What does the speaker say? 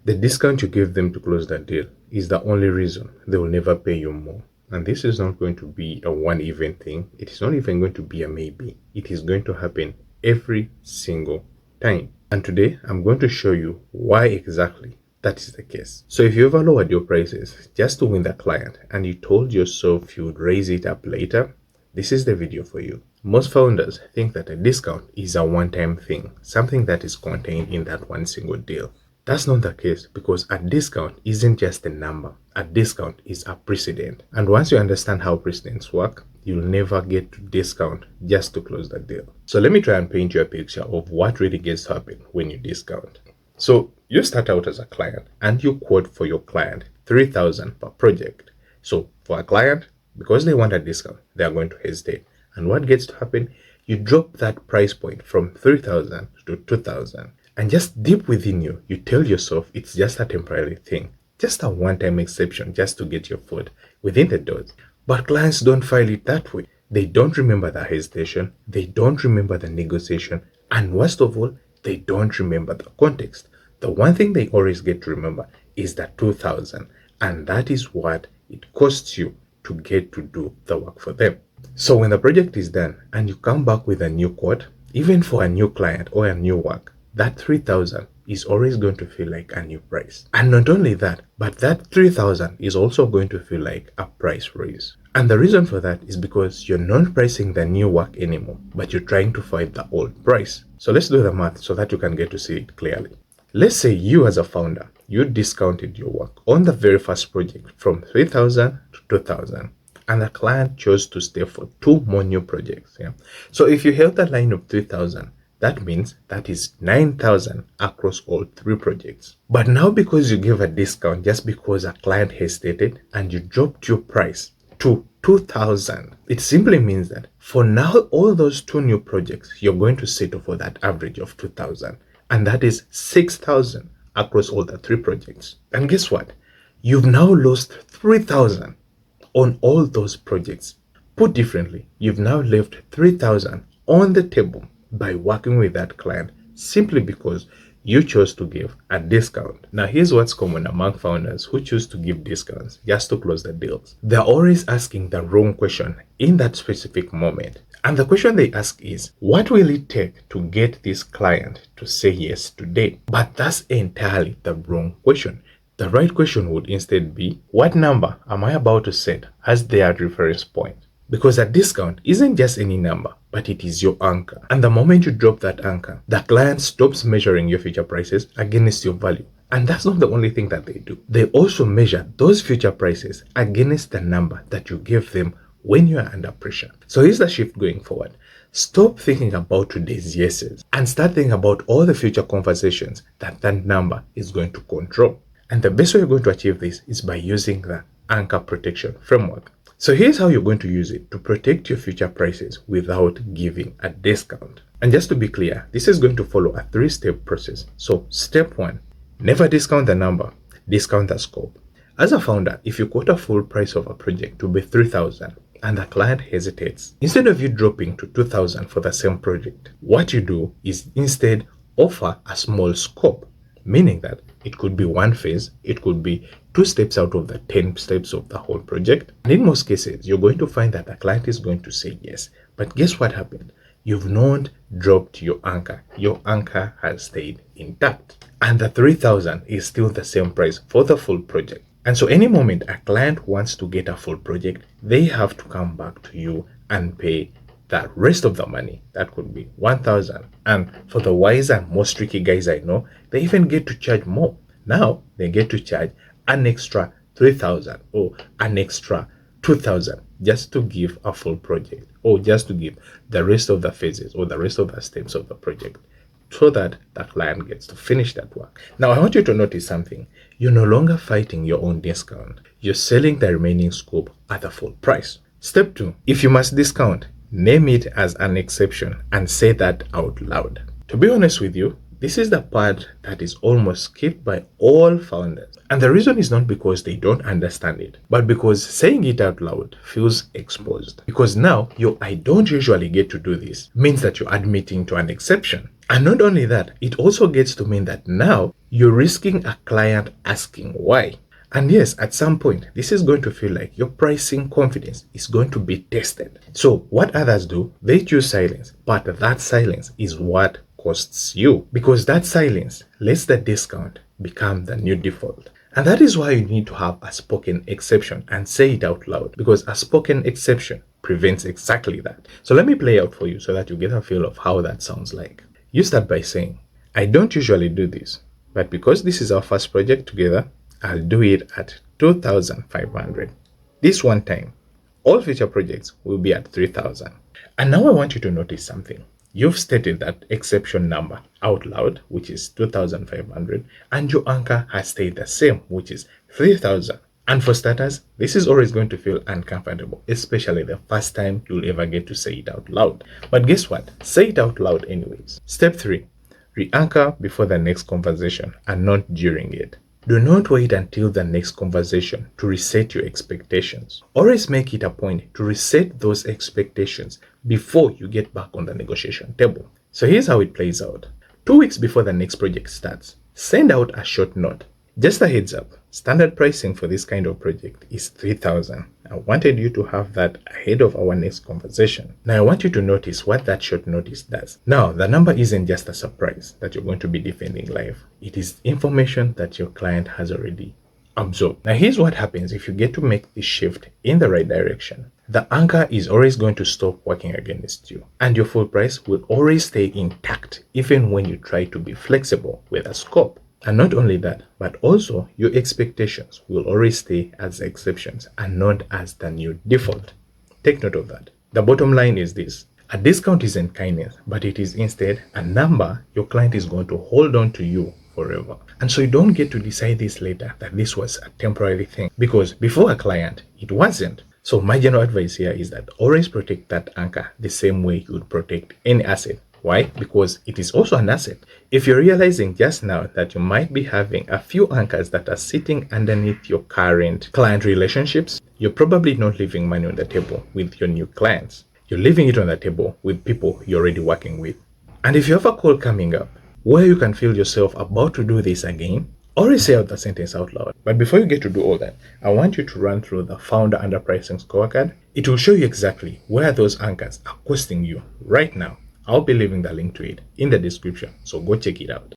The discount you give them to close that deal is the only reason they will never pay you more. And this is not going to be a one event thing. It is not even going to be a maybe. It is going to happen every single time. And today I'm going to show you why exactly that is the case. So if you ever lowered your prices just to win the client and you told yourself you would raise it up later, this is the video for you. Most founders think that a discount is a one-time thing, something that is contained in that one single deal. That's not the case, because a discount isn't just a number. A discount is a precedent. And once you understand how precedents work, you'll never get to discount just to close the deal. So let me try and paint you a picture of what really gets to happen when you discount. So you start out as a client and you quote for your client $3,000 per project. So for a client, because they want a discount, they are going to hesitate. And what gets to happen? You drop that price point from $3,000 to $2,000. And just deep within you, you tell yourself it's just a temporary thing, just a one-time exception just to get your foot within the doors. But clients don't file it that way. They don't remember the hesitation, they don't remember the negotiation, and worst of all, they don't remember the context. The one thing they always get to remember is the $2,000, and that is what it costs you to get to do the work for them. So when the project is done and you come back with a new quote, even for a new client or a new work, that $3,000 is always going to feel like a new price. And not only that, but that $3,000 is also going to feel like a price raise. And the reason for that is because you're not pricing the new work anymore, but you're trying to fight the old price. So let's do the math so that you can get to see it clearly. Let's say you as a founder, you discounted your work on the very first project from $3,000 to $2,000. And the client chose to stay for 2 more new projects. So if you held the line of $3,000, that means that is $9,000 across all 3 projects. But now, because you gave a discount just because a client hesitated and you dropped your price to $2,000, it simply means that for now, all those 2 new projects, you're going to settle for that average of $2,000. And that is $6,000 across all the 3 projects. And guess what? You've now lost $3,000 on all those projects. Put differently, you've now left $3,000 on the table by working with that client simply because you chose to give a discount. Now here's what's common among founders who choose to give discounts just to close the deals. They're always asking the wrong question in that specific moment. And the question they ask is, what will it take to get this client to say yes today? But that's entirely the wrong question. The right question would instead be, what number am I about to set as their reference point? Because a discount isn't just any number, but it is your anchor. And the moment you drop that anchor, the client stops measuring your future prices against your value. And that's not the only thing that they do. They also measure those future prices against the number that you give them when you are under pressure. So here's the shift going forward. Stop thinking about today's yeses and start thinking about all the future conversations that number is going to control. And the best way you're going to achieve this is by using the anchor protection framework. So here's how you're going to use it to protect your future prices without giving a discount. And just to be clear, this is going to follow a 3-step process. So step 1, never discount the number, discount the scope. As a founder, if you quote a full price of a project to be $3,000 and the client hesitates, instead of you dropping to $2,000 for the same project, what you do is instead offer a small scope, meaning that it could be 1 phase, it could be 2 steps out of the 10 steps of the whole project. And in most cases, you're going to find that the client is going to say yes. But guess what happened? You've not dropped your anchor. Your anchor has stayed intact. And the $3,000 is still the same price for the full project. And so any moment a client wants to get a full project, they have to come back to you and pay the rest of the money. That could be $1,000. And for the wiser and most tricky guys I know, they even get to charge more. Now they get to charge an extra $3,000 or an extra $2,000 just to give a full project, or just to give the rest of the phases or the rest of the steps of the project, so that the client gets to finish that work. Now I want you to notice something. You're no longer fighting your own discount. You're selling the remaining scope at the full price. Step 2, if you must discount, name it as an exception and say that out loud. To be honest with you, this is the part that is almost skipped by all founders. And the reason is not because they don't understand it, but because saying it out loud feels exposed. Because now, I don't usually get to do this means that you're admitting to an exception. And not only that, it also gets to mean that now you're risking a client asking why. And yes, at some point, this is going to feel like your pricing confidence is going to be tested. So what others do, they choose silence, but that silence is what costs you, because that silence lets the discount become the new default. And that is why you need to have a spoken exception and say it out loud, because a spoken exception prevents exactly that. So let me play out for you so that you get a feel of how that sounds like. You start by saying, I don't usually do this, but because this is our first project together, I'll do it at 2,500. This one time, all future projects will be at 3,000. And now I want you to notice something. You've stated that exception number out loud, which is 2,500, and your anchor has stayed the same, which is 3,000. And for starters, this is always going to feel uncomfortable, especially the first time you'll ever get to say it out loud. But guess what? Say it out loud anyways. Step 3. Re-anchor before the next conversation and not during it. Do not wait until the next conversation to reset your expectations. Always make it a point to reset those expectations before you get back on the negotiation table. So here's how it plays out. 2 weeks before the next project starts, send out a short note. Just a heads up, standard pricing for this kind of project is 3,000. I wanted you to have that ahead of our next conversation. Now I want you to notice what that short notice does. Now the number isn't just a surprise that you're going to be defending live. It is information that your client has already absorbed. Now here's what happens if you get to make this shift in the right direction. The anchor is always going to stop working against you, and your full price will always stay intact even when you try to be flexible with the scope. And not only that, but also your expectations will always stay as exceptions and not as the new default. Take note of that. The bottom line is this. A discount isn't kindness, but it is instead a number your client is going to hold on to you forever. And so you don't get to decide this later that this was a temporary thing, because before a client, it wasn't. So my general advice here is that always protect that anchor the same way you would protect any asset. Why? Because it is also an asset. If you're realizing just now that you might be having a few anchors that are sitting underneath your current client relationships, you're probably not leaving money on the table with your new clients. You're leaving it on the table with people you're already working with. And if you have a call coming up where you can feel yourself about to do this again, always say out the sentence out loud. But before you get to do all that, I want you to run through the Founder Underpricing Scorecard. It will show you exactly where those anchors are costing you right now. I'll be leaving the link to it in the description, so go check it out.